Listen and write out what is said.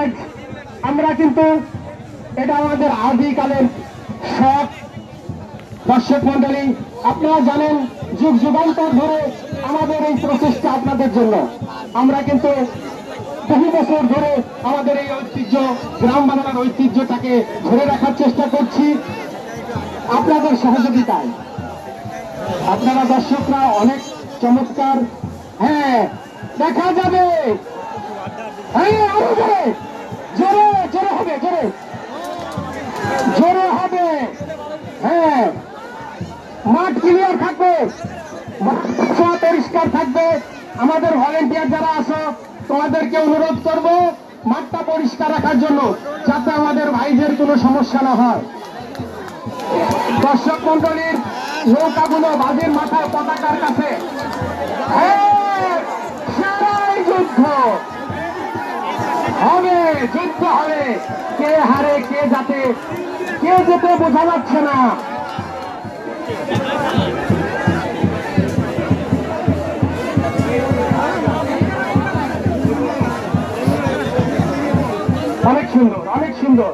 Flag আমরা কিন্তু এটা আমাদের আদিকালের শখ। দর্শক মন্ডলী, আপনারা জানেন যুগ যুগান্তর ধরে আমাদের এই প্রচেষ্টা আপনাদের জন্য। আমরা কিন্তু বহু বছর ধরে আমাদের এই ঐতিহ্য, গ্রাম বাংলার ঐতিহ্যটাকে ধরে রাখার চেষ্টা করছি আপনাদের সহযোগিতায়। আপনারা দর্শকরা অনেক চমৎকার। হ্যাঁ, দেখা যাবে। হ্যাঁ, আরো জোরে জোরে জোরে হবে, জোরে জোরে হবে। হ্যাঁ, মাঠ ক্লিয়ার থাকবে, পরিষ্কার থাকবে। আমাদের ভলেন্টিয়ার যারা আছো তোমাদেরকে অনুরোধ করব মাঠটা পরিষ্কার রাখার জন্য, যাতে আমাদের ভাইদের কোনো সমস্যা না হয়। দর্শক মন্ডলীর নৌকাগুলো বাজির মাথায় পতাকার কাছে। সারাই যুদ্ধ হবে, যুদ্ধ হবে। কে হারে কে যাতে কে যেতে বোঝা যাচ্ছে না। অনেক সুন্দর, অনেক সুন্দর।